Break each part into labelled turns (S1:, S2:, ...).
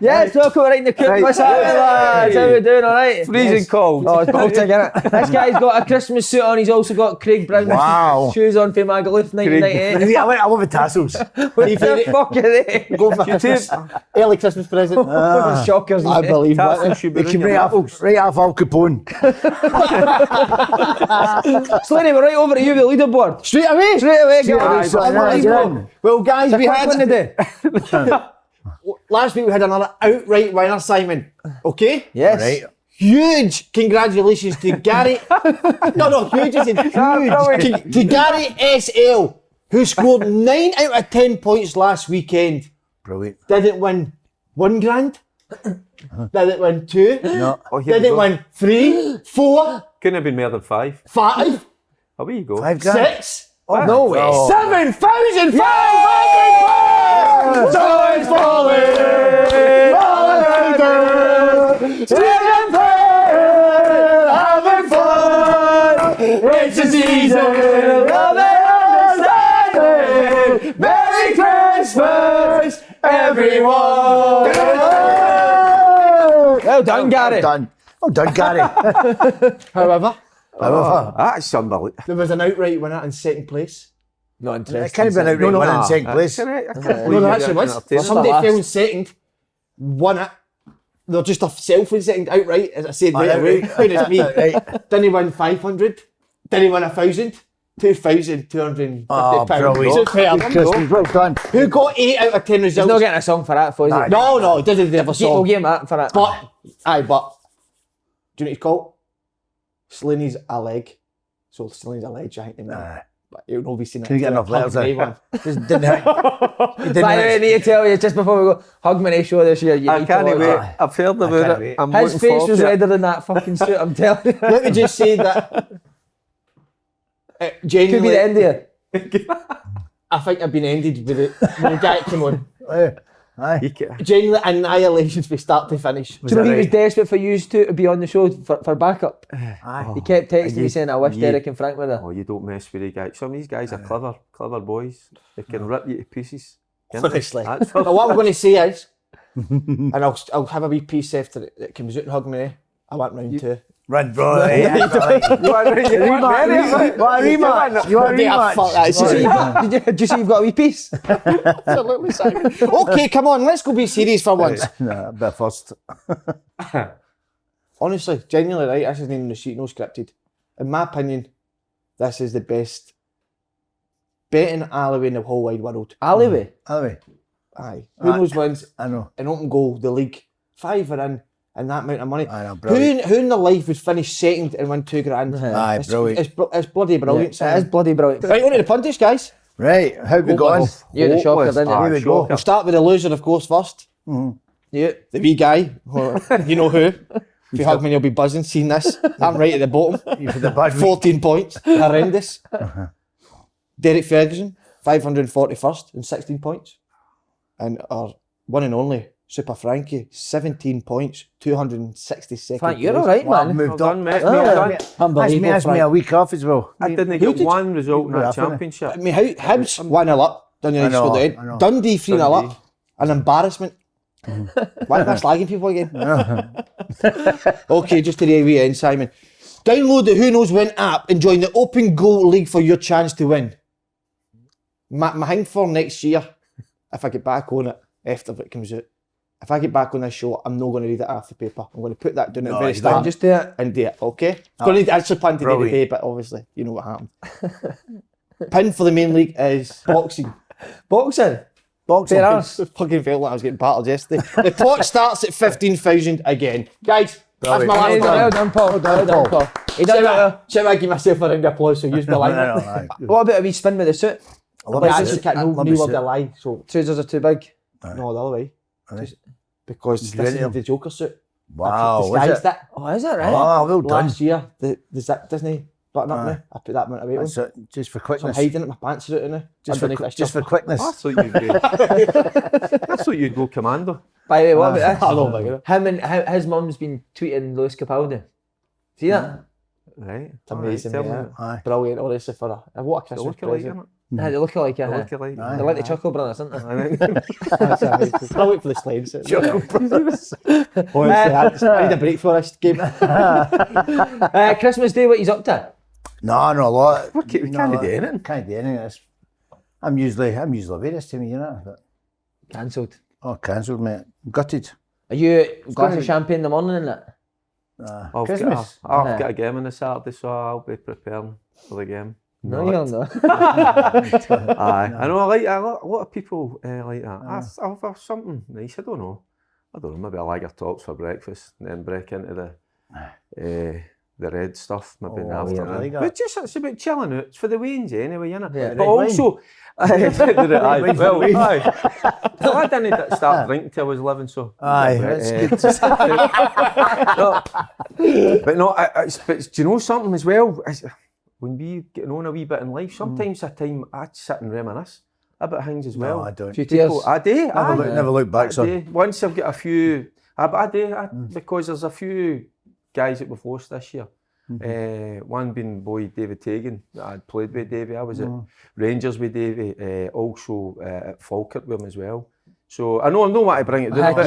S1: Yes, welcome right in the cook. What's happening, lads? How we doing, alright?
S2: Freezing cold.
S1: Oh, it's Baltic, innit? This guy's got a Christmas suit on, he's also got Craig Brown's shoes on for Magaluf 1998.
S3: I love the tassels.
S1: What the fuck are they?
S4: Go for Christmas. Early Christmas present.
S1: Shockers.
S4: I believe that.
S3: They came right off Al Capone.
S1: Slaney, we're right over to you with the leaderboard.
S4: Straight away,
S1: guys.
S4: Unbelievable. Well, guys, we had
S1: one today.
S4: last week we had another outright winner, Simon. Okay?
S1: Yes.
S3: Right.
S4: Huge congratulations to Gary. No, huge is huge. To Gary SL, who scored 9 out of 10 points last weekend.
S3: Brilliant.
S4: Didn't win £1,000. Didn't win 2.
S3: No.
S4: Didn't win 3, 4,
S2: Couldn't have been more than 5.
S4: 5,
S2: Away you go.
S3: 5 grand.
S4: 6.
S1: Oh, no way.
S4: 7,500! Joy's falling! Singing prayer, having fun! It's the season of understanding! Merry Christmas, everyone!
S1: Well done, Gary.
S3: Well done, Gary.
S4: However,
S2: That's unbelievable.
S4: there was an outright winner in second place.
S1: Not
S3: It
S1: interesting.
S3: can't have been outright winning in second place.
S4: No, actually was. Somebody fell in second, won it. They're just a self in second outright, as I said right away. It's me. Didn't win 500. Didn't win 1,000. £2,250.
S3: Brilliant. Christmas, well done.
S4: Who got 8 out of 10 results?
S1: He's not getting a song for that, for is it?
S4: No, it doesn't have a
S1: We'll
S4: song.
S1: give him that for that.
S4: But, do you know what it's called? Slaney's a leg. So Slaney's a leg, I think. But you'll not be seeing it.
S3: Can you get enough letters there? Just didn't
S1: By the way, I need to tell you, just before we go, Hugman show this year, you
S2: I
S1: need
S2: can't
S1: to
S2: wait.
S1: watch it.
S2: I've heard about it. I'm
S1: His
S2: looking
S1: face
S2: forward
S1: was
S2: to it.
S1: redder than that fucking suit, I'm telling you.
S4: Let me just say that
S1: Could be
S4: genuinely,
S1: the end of you.
S4: I think I've been ended with it when the guy came on.
S2: You can-
S4: Genuinely annihilation from start to finish.
S1: Do you know he was desperate for you two to be on the show for backup? He kept texting me saying, I wish Derek and Frank were there.
S2: Oh, you don't mess with these guys. Some of these guys are clever boys. They can rip you to pieces. Can't they?
S4: Honestly.
S2: That's
S4: But what I'm going to say is, and I'll have a wee piece after it comes out and hug me. I went round 2.
S3: Run, bro.
S2: You want a rematch?
S3: You want a rematch?
S4: Fuck that.
S1: Did you see you've got a wee piece?
S4: Absolutely, Simon. Okay, come on, let's go be serious for once.
S3: No, but first.
S4: Honestly, genuinely, right, this isn't even the sheet, no scripted. In my opinion, this is the best betting alleyway in the whole wide world.
S1: Alleyway?
S3: Anyway,
S4: Aye. Who knows wins
S3: I know.
S4: an open goal, the league, 5 are in, and that amount of money.
S3: I know, brilliant.
S4: Who in their life would finish second and win £2,000?
S3: Aye, brilliant.
S4: It's bloody brilliant.
S1: It
S4: Simon.
S1: is bloody brilliant.
S4: Right, on to the punters, guys.
S3: Right, how we going?
S1: You're the shocker, didn't you?
S3: Here we go.
S4: We'll start with the loser, of course, first.
S1: Yeah.
S4: The wee guy, you know who. If you hug me, you'll be buzzing seeing this. I'm right at the bottom.
S3: You for the bad week.
S4: 14 points. Horrendous. Derek Ferguson, 541st and 16 points. And our one and only Super Frankie, 17 points, 262nd.
S1: Frank, you're
S4: place.
S1: alright,
S3: Well, I've
S1: man.
S3: moved
S2: Well
S3: on.
S2: done, mate.
S1: Oh,
S2: Well
S1: yeah.
S2: done.
S4: Unbelievable,
S3: That's me a
S4: Frank.
S3: week off as well.
S2: I didn't
S4: Who
S2: get
S4: did
S2: one result in that
S3: Right,
S2: championship.
S4: I mean, Hibs 1-0 up. Dundee
S3: I know,
S4: scored
S3: I
S4: it.
S3: know.
S4: Dundee 3-0 up. An embarrassment. Why am I slagging people again? Okay, just to the wee end, Simon. Download the Who Knows When app and join the Open Goal League for your chance to win. My thing for next year, if I get back on it after it comes out, if I get back on this show, I'm not going to read it off the paper. I'm going to put that down at the very
S3: you
S4: start
S1: Just do it.
S4: and do it, okay? Going to actually plan to do
S3: Brilliant.
S4: today, but obviously, you know what happened. Pin for the main league is boxing.
S1: Boxing?
S3: Boxing.
S1: Fair arse.
S4: Fucking felt like I was getting battered yesterday. The clock starts at 15,000 again. Guys, that's my last
S1: Well
S4: one.
S1: done, Paul. Well done, Paul. He done it.
S4: Shall I give myself a round of applause so use my line?
S3: Aye.
S1: What about a wee spin with the suit?
S3: I love
S4: But
S3: my
S4: I just
S3: suit.
S4: can't
S3: I
S4: no
S3: love
S4: new
S3: my
S4: word
S3: suit.
S4: a lie. So
S1: Trousers are too big.
S4: no, the other way.
S3: Aye.
S4: Just because
S3: Did you
S4: this
S3: get
S4: is
S3: it?
S4: the Joker suit.
S3: Wow, was
S4: Disguised
S3: it?
S4: it.
S1: Oh, is that right?
S3: Oh, well done.
S4: Last year, the zip Disney button up
S3: Aye.
S4: now. I put that amount of weight on.
S3: That's it. Just for
S4: So I'm
S3: quickness.
S4: hiding it. My pants are out now.
S3: Just for,
S4: Underneath this
S3: just for
S4: jumper.
S3: quickness.
S2: I thought you'd go. I thought you'd go commando.
S1: By the way, what about
S4: I love it.
S1: this? Him and his mum's been tweeting Lewis Capaldi. See that?
S2: Right.
S4: It's amazing,
S2: Tell me
S4: yeah.
S2: that.
S3: Aye.
S4: Brilliant, honestly, for a what a
S2: So
S4: Christmas
S2: look alike,
S4: present.
S2: innit?
S1: They look like
S2: They look alike.
S1: they're like the Chuckle Brothers, aren't they?
S4: I'll wait for the slides. Honestly, I need a break for this game.
S1: Christmas Day, what he's up to?
S3: No, not a lot.
S2: We can't do anything.
S3: Can't do anything. I'm usually away this time of year. But,
S1: Cancelled.
S3: cancelled, mate. Gutted.
S1: Are you a glass of champagne in the morning and that?
S3: Christmas.
S2: I've got a game on the Saturday, so I'll be preparing for the game.
S1: No, you're not.
S2: Aye, I know. I like a lot of people like that. I'll have something nice. I don't know. Maybe a lager tops for breakfast, and then break into the red stuff maybe in the afternoon. But just it's about chilling out. It's for the wains anyway, you know.
S1: Yeah,
S2: but also, I didn't start drinking till I was 11, so.
S3: Aye, that's good.
S2: But no, but do you know something as well? When we getting on a wee bit in life, sometimes I sit and reminisce about things as well.
S3: No, I don't.
S1: Few tears.
S2: I do.
S3: Never look back, son.
S2: Once I've got a few, but I do because there's a few guys that we've lost this year. One being boy David Tagan that I'd played with Davey. I was at Rangers with Davey, also at Falkirk with him as well. So I don't want to bring it down, but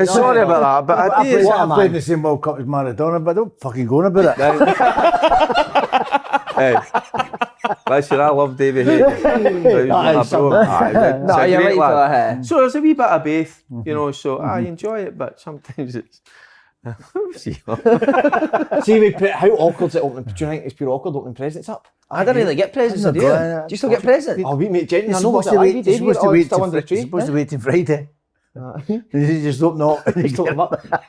S2: sorry about that. But I
S3: played in the same World Cup as Maradona, but don't fucking go on about it.
S2: Hey, listen, I love Davey Hayden. So there's a wee bit of both, you know. So I enjoy it, but sometimes it's.
S4: See, how awkward is it opening? Do you think it's pure awkward opening presents up?
S1: I don't really get presents, do you? Do you still get presents?
S4: Oh, we mate, Jenny,
S3: You're
S4: I know what's
S3: supposed
S4: it
S3: to wait
S4: like.
S3: to wait till Friday. You just open up.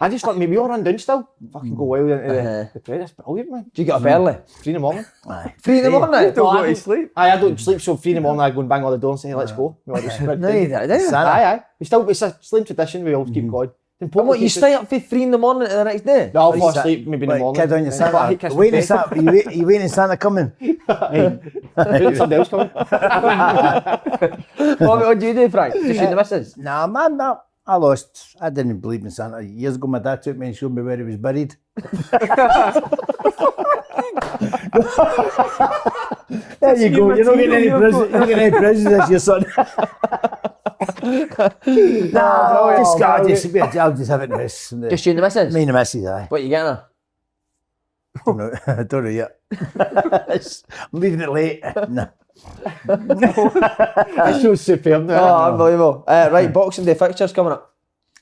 S4: I just like maybe all run down still. Fucking go wild into the presents. Brilliant, man.
S1: Do you get up early?
S4: 3 in the morning.
S1: 3 in the morning?
S2: You don't go to sleep.
S4: I don't sleep, so 3 in the morning I go and bang on the door and say, let's go.
S1: No, you don't.
S4: Aye. It's a slim tradition, we always keep going.
S1: And what, you stay up for 3 in the morning the next day?
S4: No, I'll fall asleep maybe in the morning.
S3: Kid on your Santa. You waiting on Santa coming?
S4: Somebody else coming.
S1: What do you do, Frank? Just shoot the missus?
S3: Nah, man, no. I didn't believe in Santa. Years ago, my dad took me and showed me where he was buried. There you go. You're not getting any presents. You're not getting any presents this year, son. I'll just have it in this.
S1: Just you and the missus?
S3: Me and the missus, aye.
S1: What you getting her?
S3: I don't know yet. I'm leaving it late. No.
S4: That's so superb.
S1: Oh, unbelievable. Right, Boxing Day fixtures coming up.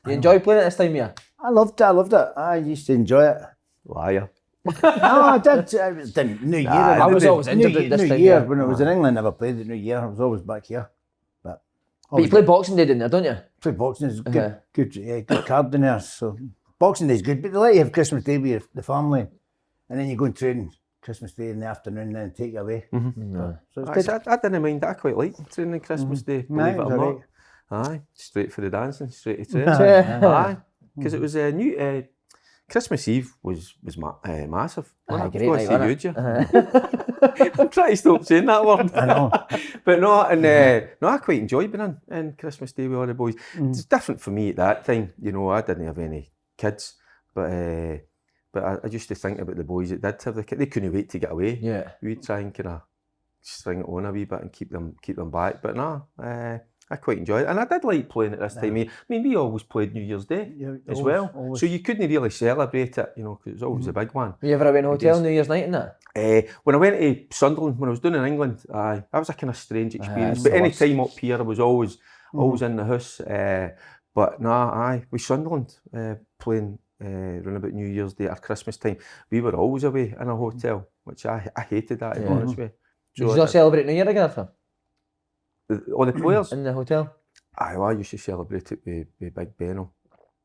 S1: You enjoy playing it this time of year?
S3: I loved it. I used to enjoy it.
S2: Liar.
S3: No, I did. I was in New Year.
S1: I was always injured at this
S3: New
S1: time.
S3: Year. When I was in England, I never played at New Year. I was always back here.
S1: But you play Boxing Day down there, don't you?
S3: Play Boxing Day is good. Good card in there. So Boxing Day is good, but they let you have Christmas Day with the family, and then you go and train Christmas Day in the afternoon, and then take you away. So it's good.
S2: I didn't mind that. I quite like training Christmas Day, believe it or not. Aye, straight for the dancing, straight to train. Aye, because it was a new. Christmas Eve was massive.
S1: Great
S2: to
S1: night,
S2: see you. I'm trying to stop saying that word.
S3: I know.
S2: But no, and I quite enjoyed being in Christmas Day with all the boys. It's different for me at that time. You know, I didn't have any kids, but I used to think about the boys that did have the kids. They couldn't wait to get away.
S1: Yeah.
S2: We'd try and kind of string it on a wee bit and keep them back. But no, I quite enjoyed it, and I did like playing at this time. I mean, we always played New Year's Day as well, so you couldn't really celebrate it, you know, because it was always a big one.
S1: Were you ever away in a hotel New Year's night and that?
S2: When I went to Sunderland, when I was doing in England, that was a kind of strange experience. But any time up here, I was always in the house. But with Sunderland playing around about New Year's Day or Christmas time, we were always away in a hotel, which I hated that, to be honest with you.
S1: Did you not celebrate New Year again after?
S2: All the players?
S1: In the hotel?
S2: I used to celebrate it with Big Benno.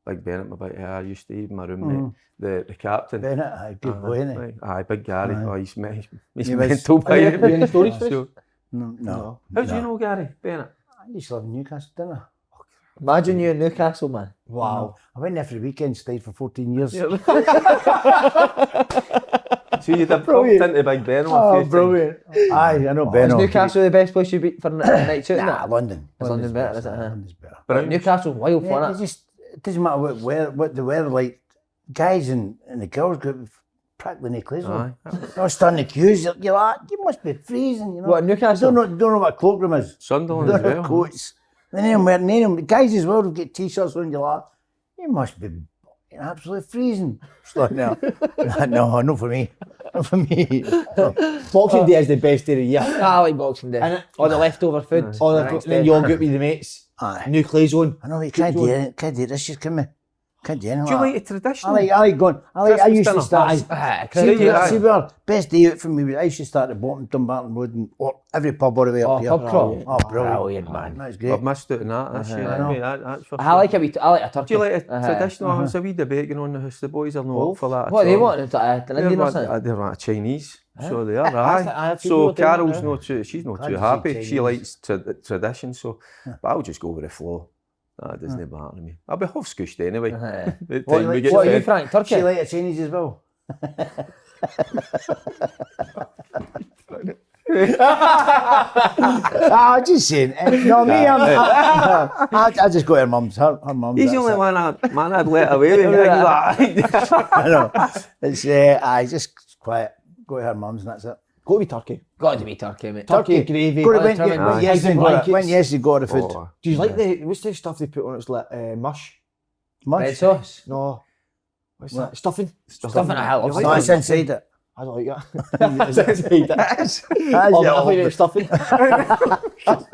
S2: Big Bennett, I used to eat in my room, the captain.
S3: Bennett, good boy, isn't he?
S2: Aye, Big Gary. He's
S3: He
S2: mental.
S4: Any stories for us?
S3: No.
S2: How do you know Gary Bennett?
S3: I used to live in Newcastle, didn't I?
S1: Imagine you in Newcastle, man.
S3: Wow. I went there for the weekend, stayed for 14 years.
S2: So you'd have bumped into Big Benno a few
S3: brilliant. Aye, I know Benno.
S1: Is Newcastle the best place you'd be for a night out?
S3: Nah, London.
S1: Is London better, is it?
S3: London's better.
S1: But Newcastle's wild fun,
S3: It doesn't matter what the weather like. Guys and the girls group practically no clothes
S2: Aye.
S3: on. I was standing in the queues, you're like, you must be freezing, you know.
S1: What, Newcastle?
S3: Don't know what a cloakroom is.
S2: Sunderland as
S3: Don't know
S2: well.
S3: coats. Then them wearing them. The guys as well have got t-shirts on, you're like, you must be absolutely freezing. It's like, no, no, not for me. Not for me.
S4: Boxing Day is the best day of the year.
S1: I like Boxing Day.
S4: And
S1: All the leftover food.
S4: and then you all go out with the mates.
S3: Aye.
S4: New clothes on.
S3: I know, you can't do it. Can't do this year, can we? Can't do anything
S2: Do you
S3: like
S2: like
S3: that.
S2: a tradition?
S3: I like going. I
S2: Christmas
S3: used to
S2: dinner.
S3: start.
S2: Aye.
S3: See, where best day out for me was I used to start at bottom Dumbarton Road and or every pub all the way up here.
S1: Pub crawl.
S3: Oh, brilliant,
S1: Brilliant, man.
S3: That's
S2: I've
S3: great.
S2: missed out on that this year.
S3: I know.
S2: Anyway, that's for
S1: I
S2: sure.
S1: like a turkey.
S2: Do you like a traditional? There's a wee debate going on in the house. The boys are not up for that.
S1: What
S2: at
S1: do they
S2: all.
S1: want? An Indian or something?
S2: They're like Chinese, so they are.
S4: I
S2: Aye.
S4: feel
S2: So
S4: what they want
S2: Carol's
S4: now.
S2: not too. She's not
S3: Glad
S2: too
S3: you say
S2: happy. She
S3: Chinese.
S2: likes tradition. So, but I'll just go with the flow. That doesn't matter to me. I'll be half scooshed anyway. By the
S3: What
S2: time we get
S1: What are you,
S2: fed.
S1: Frank? Turkey?
S3: She like a Chinese as well. I'm just saying. No, me, I just go to her mum's. Her mum's.
S2: He's the
S3: that's
S2: only
S3: it.
S2: man I'd let away with.
S3: I know. It's I just quiet. Go to her mum's and that's it.
S4: Go with turkey.
S1: Got to be turkey, mate.
S4: Turkey, gravy.
S3: Go to
S1: Aye,
S3: when,
S1: aye.
S3: yes,
S4: Eggs and blankets.
S3: when yes, you got the food.
S2: Oh,
S4: Do you like the, what's the stuff they put on it? It's like mush?
S1: Red sauce.
S4: No. What's
S3: What?
S4: that? Stuffing?
S1: Stuffing a hell of
S3: No, it's inside it.
S4: I don't like that. Is it inside it?
S3: That's
S4: Oh,
S3: it.
S4: I thought you meant stuffing.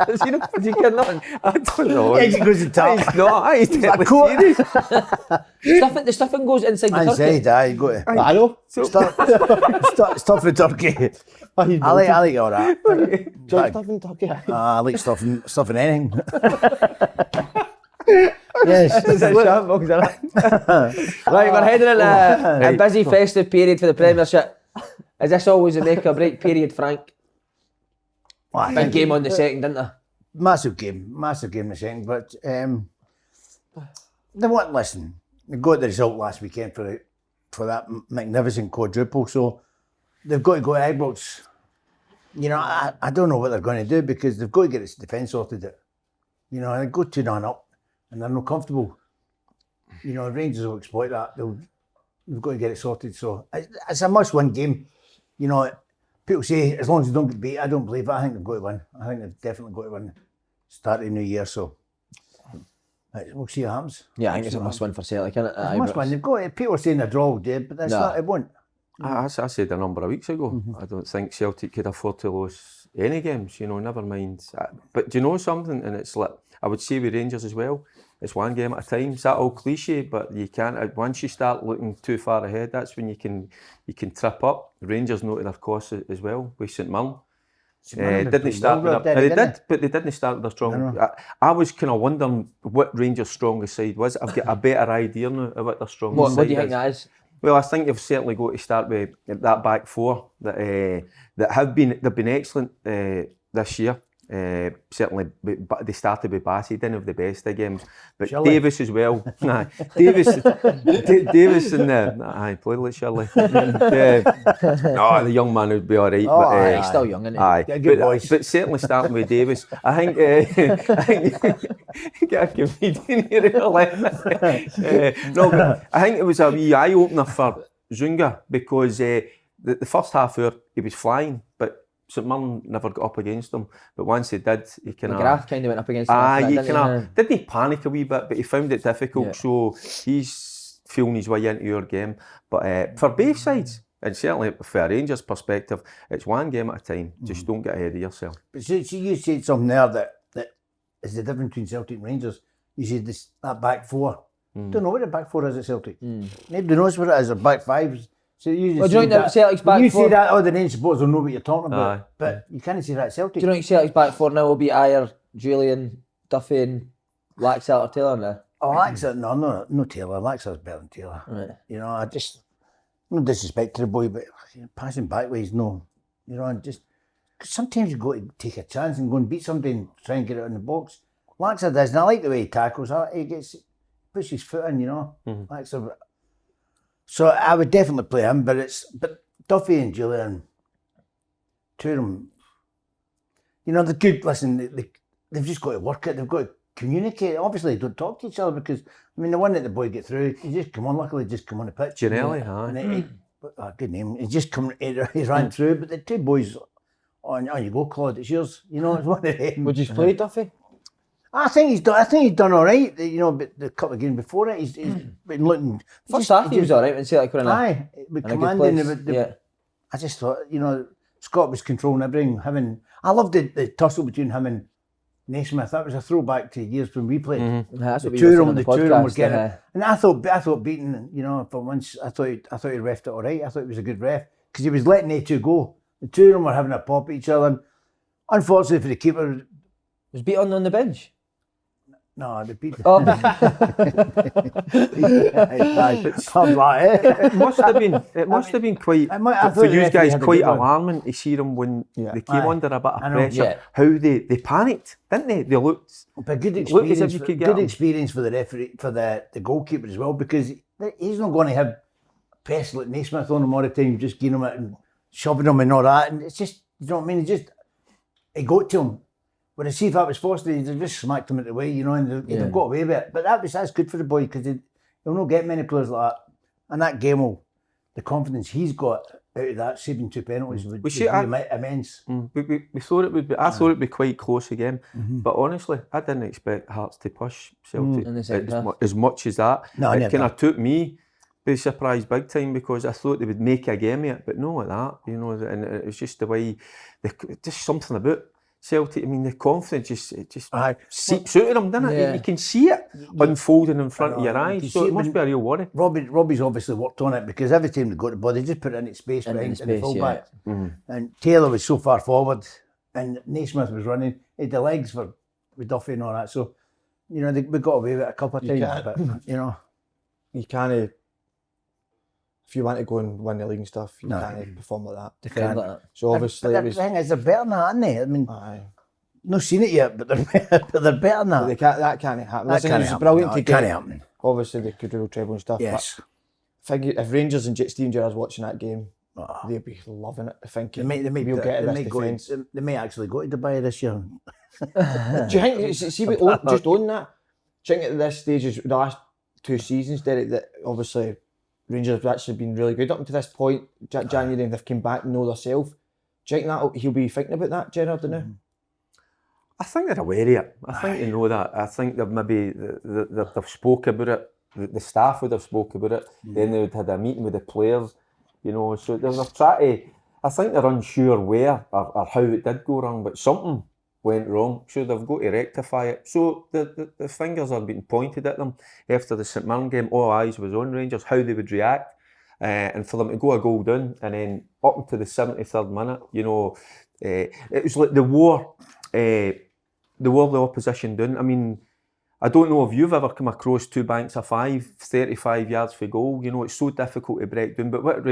S2: Is he kidding on? I don't know.
S3: Eggs goes in top.
S2: He's not. He's deadly
S3: coat.
S2: serious.
S1: The stuffing goes inside the turkey.
S3: Inside, aye, you go to.
S4: I know.
S3: Stuff the turkey. I like all that.
S4: Do you like stuffing turkey?
S3: I like stuffing anything. Yes.
S1: Right, we're heading into a busy festive period for the Premiership. Is this always a make or break period, Frank?
S3: Well, I
S1: Big
S3: think
S1: game on the second, didn't they?
S3: massive game in the second. But they want listen. They got the result last weekend for that magnificent quadruple, so they've got to go to Ibrox. You know, I don't know what they're going to do because they've got to get its defence sorted out. You know, they go 2-0 up and they're not comfortable. You know, Rangers will exploit that. They've got to get it sorted. So it's a must-win game. You know, people say as long as they don't get beat, I don't believe it. I think they've got to win. I think they've definitely got to win. Start of the new year, so we'll see what happens.
S1: Yeah, I think it's a must win for Celtic, isn't it?
S3: It's a must-win. They've got to, people are saying a draw will do, but that's
S1: No.
S3: not. It won't.
S2: I said a number of weeks ago, I don't think Celtic could afford to lose any games, you know, never mind. But do you know something? And it's like, I would say with Rangers as well, it's one game at a time. It's that old cliche, but you can't, once you start looking too far ahead, that's when you can trip up. Rangers know to their cost as well with St Mirren. Didn't start with they did, but they didn't start with a strong. I was kind of wondering what Rangers' strongest side was. I've got a better idea now of what their strongest side
S1: What do you think
S2: is.
S1: that is?
S2: Well, I think you've certainly got to start with that back four that they've been excellent this year. Certainly, but they started with Bassey, didn't have the best of games, but
S3: Shirley.
S2: Davis as well. Nah, Davis and aye, played like Shirley. No, the young man would be all right. But,
S1: He's still young, isn't he?
S2: Aye,
S3: Yeah, good voice.
S2: but certainly starting with Davis, I think get a comedian here. No, but I think it was a wee eye opener for Zunga because the first half hour he was flying, but St Mirren never got up against him. But once he did, he kind of.
S1: McGrath kind of went up against him.
S2: Aye,
S1: after
S2: he
S1: that,
S2: kind
S1: didn't
S2: of didn't he panic a wee bit, but he found it difficult.
S1: Yeah.
S2: So he's feeling his way into your game. But for both sides, and certainly from a Rangers perspective, it's one game at a time. Just don't get ahead of yourself.
S3: But so you said something there that is the difference between Celtic and Rangers. You said that back four. Don't know what the back four is at Celtic. Nobody knows what it is. Or back fives. So you just
S1: Well, do you
S3: said
S1: think that Celtic's back
S3: you
S1: four?
S3: say that, the Rangers supporters will know what you're talking about.
S2: Aye.
S3: But you can't say that at Celtic.
S1: Do you think Celtic's back four now will be Ayer, Julian, Duffy and Laxalt or Taylor now?
S3: Oh, Laxalt, no Taylor. Laxalt's better than Taylor.
S1: Right.
S3: You know, I just, no disrespect to the boy, but passing backways, no. You know, and just, cause sometimes you got to take a chance and go and beat somebody and try and get it in the box. Laxalt does, and I like the way he tackles. He puts his foot in, you know. Laxalt. So I would definitely play him, but Duffy and Julian, two of them, you know, they're good. Listen, they've just got to work it. They've got to communicate. Obviously, they don't talk to each other because, I mean, the one that the boy get through, he just come on. Luckily, just come on the pitch.
S2: Ginelli,
S3: And
S2: aye.
S3: good name. He just he ran through, but the two boys, on you go, Claude. It's yours. You know, it's one of them.
S4: Would you play Duffy?
S3: I think he's done all right. You know, but the couple of games before it, he's been looking.
S1: First half he was all right when Celtic were in
S3: aye, but
S1: in a good
S3: commanding.
S1: place.
S3: I just thought, you know, Scott was controlling everything. I loved the tussle between him and Naismith. That was a throwback to years when we played.
S1: Mm-hmm. That's
S3: The
S1: what we
S3: two
S1: were
S3: of
S1: saying
S3: them,
S1: on
S3: the
S1: the
S3: two of them were
S1: podcast.
S3: getting it. And I thought beating, you know, for once, I thought he refed it all right. I thought he was a good ref because he was letting the two go. The two of them were having a pop at each other. And unfortunately for the keeper,
S1: Was beat on the bench?
S3: no, the beat.
S1: Oh.
S2: It must have been quite, for you guys, quite alarming to see them when they came under a bit of pressure.
S1: Yeah.
S2: How they panicked, didn't they? They looked.
S3: But good
S2: Look as
S3: experience,
S2: if you could get them.
S3: experience for the referee, for the goalkeeper as well, because he's not going to have press like Naismith on him all the time, just getting him it and shoving him and all that. And it's just, you know what I mean? He got to him. But I see if that was Foster, he'd have just smacked him out the way, you know, and he'd have got away with it. But that's good for the boy because he'll not get many players like that. And that game the confidence he's got out of that, saving 2 penalties would be immense.
S2: We thought it would be. I thought it'd be quite close again, but honestly, I didn't expect Hearts to push Celtic as much as that.
S3: No,
S2: it kind of took me by surprise big time because I thought they would make a game of it, but no like that, you know. And it was just the way, just something about Celtic. I mean, the confidence just seeps out of them, doesn't it?
S1: Yeah.
S2: You can see it unfolding in front of your eyes, so it must be a real worry.
S3: Robbie's obviously worked on it because every time they got the ball, they just put it in its space behind the full-back. And Taylor was so far forward and Naismith was running. He had the legs for with Duffy and all that. So, you know, we got away with it a couple of times. But, you know.
S4: You can't, if you want to go and win the league and stuff, you can't perform like that.
S1: Defend like that.
S4: So obviously
S3: but the thing is, they're better than that, aren't they? I mean, not seen it yet, but they're better than
S4: but
S3: that.
S4: that can't happen.
S3: That
S4: Listen,
S3: can't
S4: it's
S3: happen.
S4: brilliant
S3: No,
S4: to
S3: it can't
S4: get.
S3: happen.
S4: Obviously, they could do treble and stuff.
S3: Yes.
S4: But if Rangers and Steven Gerrard's watching that game, they'd be loving it. Thinking
S3: They may actually go to Dubai this year.
S4: Do you think? See, just own that. Do you think at this stage, is the last 2 seasons, Derek, that obviously Rangers have actually been really good up to this point, January, and they've come back and know themselves. Do you think that he'll be thinking about that, Gerrard, now?
S2: I think they're aware of it. I think they know that. I think they've maybe they've spoke about it. The staff would have spoke about it. Then they would have had a meeting with the players, you know. So they're trying to. I think they're unsure where or how it did go wrong, but something went wrong. So they've got to rectify it. So the fingers are being pointed at them after the St Mirren game. All eyes was on Rangers, how they would react, and for them to go a goal down and then up into the 73rd minute, you know, it was like the war the opposition down. I mean, I don't know if you've ever come across 2 banks of 5, 35 yards for goal. You know, it's so difficult to break down. But what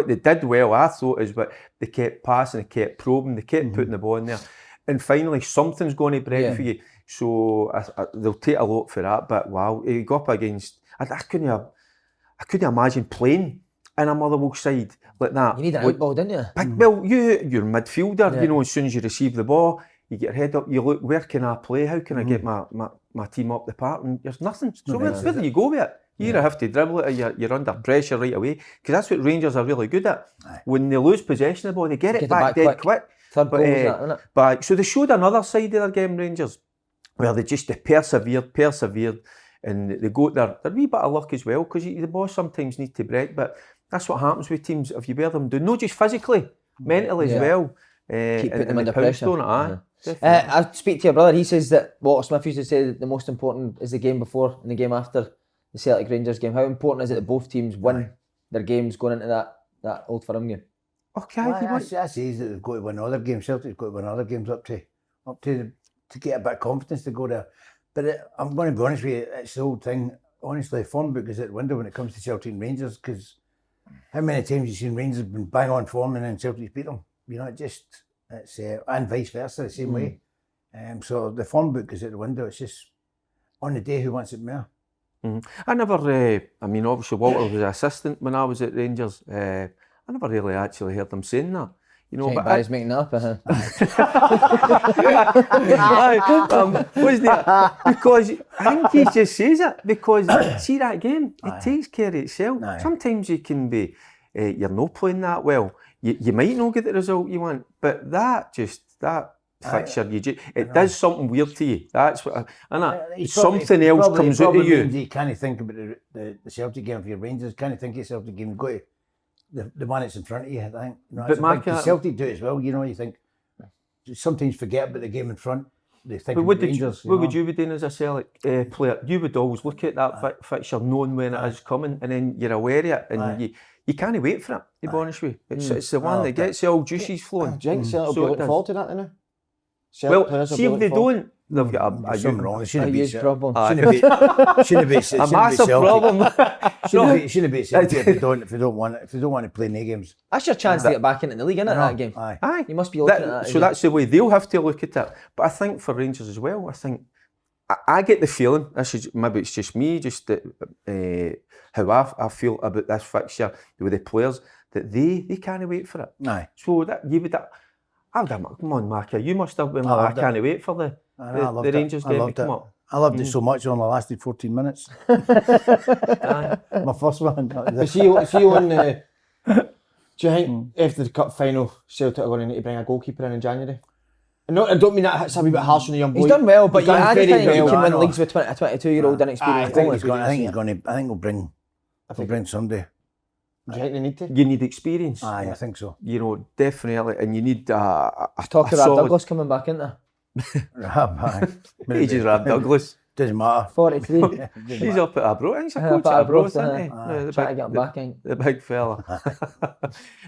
S2: they did well, I thought, is what they kept passing, they kept probing, they kept putting the ball in there. And finally, something's going to break for you. So they'll take a lot for that. But wow, he got up against. I couldn't imagine playing in a Motherwell side like that.
S1: You need an outball, didn't you?
S2: Well, you're a midfielder. You know, as soon as you receive the ball, you get your head up. You look, where can I play? How can I get my team up the park? And there's nothing. So where do you go with it? You either have to dribble it, or you're under pressure right away. Because that's what Rangers are really good at. When they lose possession of the ball, they get it back dead quick.
S1: Third goal was that, isn't it?
S2: But so they showed another side of their game, Rangers, where they persevered, and they got their wee bit of luck as well, because the ball sometimes need to break. But that's what happens with teams if you wear them down, not just physically, mentally as well.
S1: Keep putting them
S2: and
S1: under pressure.
S2: I
S1: speak to your brother. He says that Walter Smith used to say that the most important is the game before and the game after the Celtic Rangers game. How important is it that both teams win their games going into that Old Firm game?
S2: Okay,
S3: that's easy. That they've got to win other games. Celtic's got to win other games up to get a bit of confidence to go there. But I'm going to be honest with you, it's the old thing. Honestly, form book is out the window when it comes to Celtic and Rangers, because how many times you've seen Rangers been bang on form and then Celtic's beat them? You know, it's and vice versa, the same way. So the form book is out the window. It's just on the day who wants it more.
S2: I never. I mean, obviously Walter was an assistant when I was at Rangers. I never really actually heard them saying that. You know, but
S1: Barry's making up.
S2: Wasn't it? Because I think he just says it because see that game, it takes care of itself. Sometimes you can be you're not playing that well. You might not get the result you want, but that fixture, it does something weird to you. That's what, something else comes out of you.
S3: You can't think about the Celtic game for your Rangers. Can't think of Celtic game. Go to the one that's in front of you. I think. But Mark, the Celtic do it as well. You think sometimes forget about the game in front. They think. But
S2: what would you be doing as a Celtic player? You would always look at that fixture, knowing when it is coming, and then you're aware of it, and you can't wait for it. To be honest with you, it's the one that gets the old juices flowing.
S4: Do you think Celtic will be looking forward to that now?
S2: Well, see if they don't, they've got a
S3: something wrong. It shouldn't
S1: huge problem.
S3: Shouldn't be
S2: a massive problem.
S3: Shouldn't be Celtic if they don't want to play any games.
S1: That's your chance to get back into the league, isn't it? That game.
S2: Aye.
S1: You must be looking at that.
S2: So that's the way they'll have to look at it. But I think for Rangers as well, I think I get the feeling. Maybe it's just me, just that, how I feel about this fixture with the players, that they can't wait for it.
S3: Aye.
S2: So that you would. Come on, Mark. You must have been like, I can't wait for the Rangers game to come up.
S3: I loved it so much. It only lasted 14 minutes. My first one.
S4: See on the. Do you think after the cup final, Celtic are going to need to bring a goalkeeper in January? No, I don't mean that hits a wee bit harsh on the young boy.
S1: He's done well, but I just think he can win
S3: well.
S1: leagues with a 22-year-old inexperienced goalie.
S3: I think he'll bring somebody.
S4: Do you think they need to?
S2: You need experience.
S3: Aye, I think so.
S2: Definitely, and you need a
S1: Talk about Douglas coming back, isn't there?
S2: He just Rab Douglas.
S3: Doesn't matter.
S1: 43.
S2: He's up at Arbroath. He's a coach at Arbroath, isn't he?
S1: Trying to get him back in.
S2: The big fella.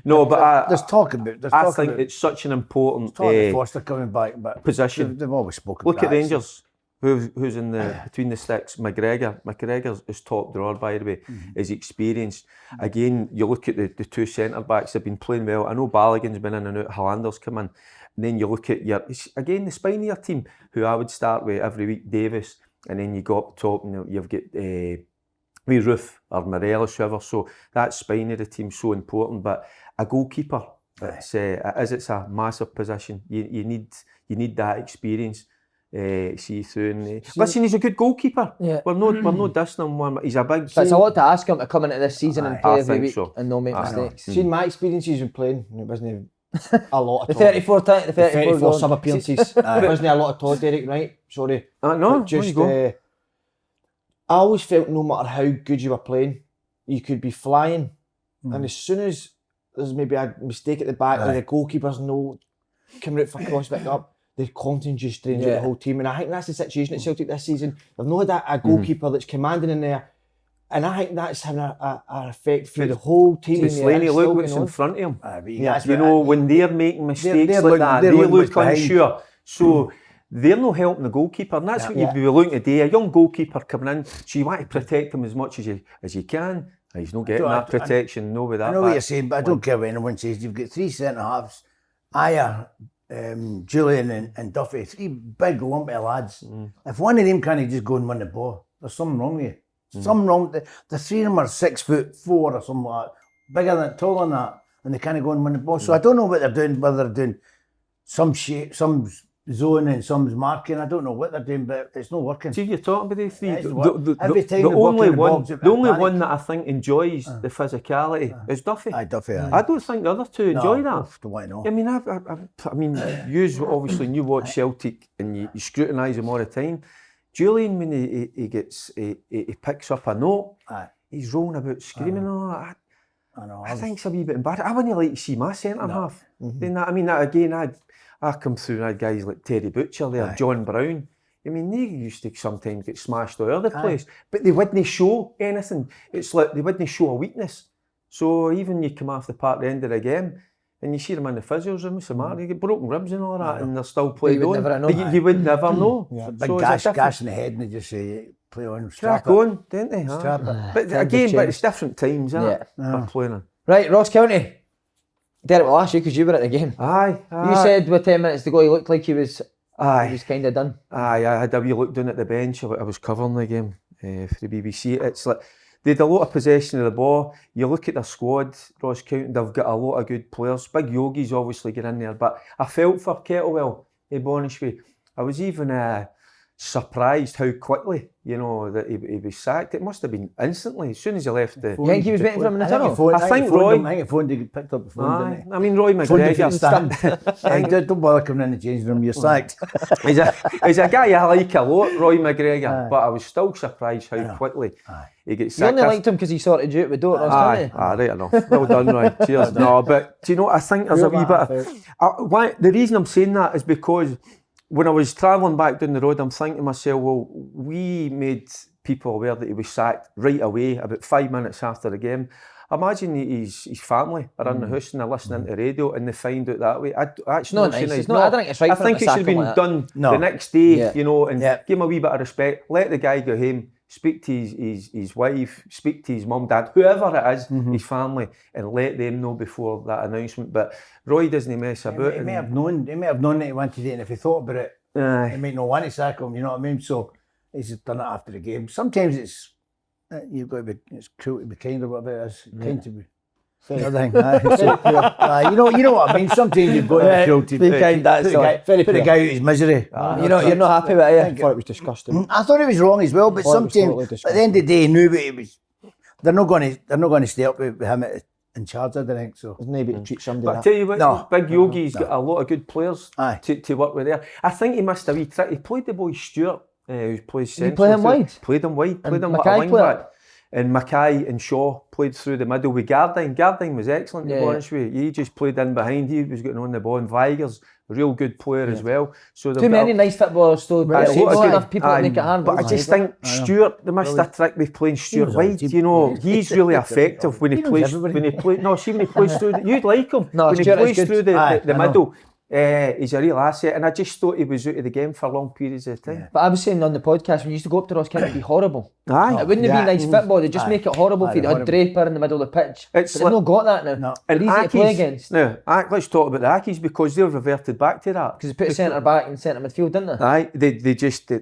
S2: No, but
S3: there's talk about.
S2: I think it's such an important
S3: Foster coming back, but
S2: position.
S3: They've always spoken.
S2: Look
S3: about
S2: at Rangers. Who's in the between the sticks? McGregor is top drawer, by the way. His experience. Again, you look at the two centre backs. They've been playing well. I know Balogun's been in and out. Hollander's come in. And then you look at the spine of your team, who I would start with every week. Davis, and then you go up top, and you've got wee Roof or Morelos, whoever. So that spine of the team's so important. But a goalkeeper, it's a massive position. You need that experience. See through and listen, he's a good goalkeeper.
S1: Yeah.
S2: We're not dissing him one. He's a big.
S1: But it's a lot to ask him to come into this season and play every week and not make mistakes.
S4: See, my experiences with playing, it wasn't a lot
S1: The 34
S4: sub appearances. It wasn't a lot of Todd, Derek, right? Sorry.
S2: No,
S4: just I always felt no matter how good you were playing, you could be flying, and as soon as there's maybe a mistake at the back, or the goalkeeper's coming out for cross back up, the confidence just drains out the whole team. And I think that's the situation at Celtic this season. They've not had a goalkeeper that's commanding in there. And I think that's having an effect through the whole team.
S2: Slaney, look what's in front of him. When they're making mistakes they look unsure. So they're not helping the goalkeeper. And that's what you'd be looking today. A young goalkeeper coming in, so you want to protect him as much as you can. He's not getting that protection. No, with that.
S3: I know what you're saying, but I don't care what anyone says. You've got three centre halves. Julian and Duffy, three big lumpy lads. If one of them can't just go and win the ball, there's something wrong with you. Something wrong. The three of them are 6'4" or something like that, bigger than, taller than that, and they can't go and win the ball. So I don't know what they're doing, whether they're doing some shape, some zone and some's marking. I don't know what they're doing, but it's not working.
S2: See, you're talking about these three.
S3: Every time
S2: the only
S3: one
S2: one that I think enjoys the physicality is Duffy.
S3: Duffy.
S2: I don't think the other two enjoy that.
S3: Don't want to know.
S2: I mean, you obviously you watch Celtic and you scrutinise him all the time. Julian, when he picks up a note, he's rolling about screaming and all that. I think it's a wee bit embarrassing. I wouldn't like to see my centre half doing that. I mean, I come through and I had guys like Terry Butcher there, John Brown. I mean, they used to sometimes get smashed all over the place, but they wouldn't show anything. It's like they wouldn't show a weakness. So even you come off the park at the end of the game and you see them in the physios room, you get broken ribs and all that, and they're still playing on. You would never know.
S3: Big gas in the head, and they just say, play on,
S2: strap on, don't they? But again, it's different times, isn't it? They're playing on.
S1: Right, Ross County. Derek, will ask you because you were at the game.
S2: Aye.
S1: You said with 10 minutes to go, he looked like he was kind of done.
S2: Aye, I had a wee look down at the bench. I was covering the game for the BBC. It's like they had a lot of possession of the ball. You look at their squad, Ross County, they've got a lot of good players. Big Yogi's obviously get in there, but I felt for Kettlewell, to be honest with you. I was even surprised how quickly, you know, that he was sacked. It must have been instantly, as soon as he left the...
S1: You think he was waiting for him in the tunnel?
S2: I think Roy...
S3: I think he phoned to get picked up the phone, didn't he?
S2: I mean, Roy McGregor...
S3: Don't bother coming in the changing room, you're sacked.
S2: he's a guy I like a lot, Roy McGregor, but I was still surprised how quickly he gets
S1: You
S2: sacked.
S1: only liked him because he sorted you out with Dortmund, didn't he?
S2: Right enough. Well done, Roy. Cheers. No, but do you know, I think there's a wee bit of... the reason I'm saying that is because when I was travelling back down the road, I'm thinking to myself, well, we made people aware that he was sacked right away, about 5 minutes after the game. Imagine his family are in the house and they're listening to the radio and they find out that way. That's not nice. I
S1: think it's right.
S2: I think it should have been done the next day, you know, and give him a wee bit of respect. Let the guy go home, speak to his wife, speak to his mum, dad, whoever it is, his family, and let them know before that announcement. But Roy doesn't mess about.
S3: He may have known that he wanted it, and if he thought about it, he might not want to sack him. You know what I mean? So he's just done it after the game. Sometimes it's you've got to be. It's cool to be kind or whatever it is. Kind to be. Other thing, you know what I mean. Sometimes you've got to be kind. That's put the guy out his misery.
S1: You're not happy with it.
S4: I thought it was disgusting.
S3: I thought it was wrong as well, but sometimes at the end of the day, he knew what it was. They're not going to stay up with him in charge. I don't think so.
S4: There's nobody to treat somebody.
S2: But I tell you what, Big Yogi's got a lot of good players to work with there. I think he missed a wee trick. He played the boy Stewart, who plays central.
S1: He played him wide.
S2: Played him wide. Played him
S1: Mackay
S2: like a wing back. And Mackay and Shaw played through the middle with Gardine. Gardine was excellent, to be honest with you. He just played in behind. He was getting on the ball. And Weiger's a real good player as well. So
S1: too many nice footballers, so not enough people to make it hard.
S2: But I just think Stewart, they missed a trick with playing Stewart wide. You know, he's really effective when he plays. When he plays through. You'd like him when he plays through the middle. He's a real asset, and I just thought he was out of the game for long periods of time.
S1: But I was saying on the podcast, when you used to go up to Ross County, it'd be horrible.
S2: It
S1: wouldn't have been nice football, they'd just make it horrible for you. They had Draper in the middle of the pitch. But they've not got that now. They're easy to play against.
S2: Now, let's talk about the Ackies, because they've reverted back to that.
S1: Because they put centre back and centre midfield, didn't they?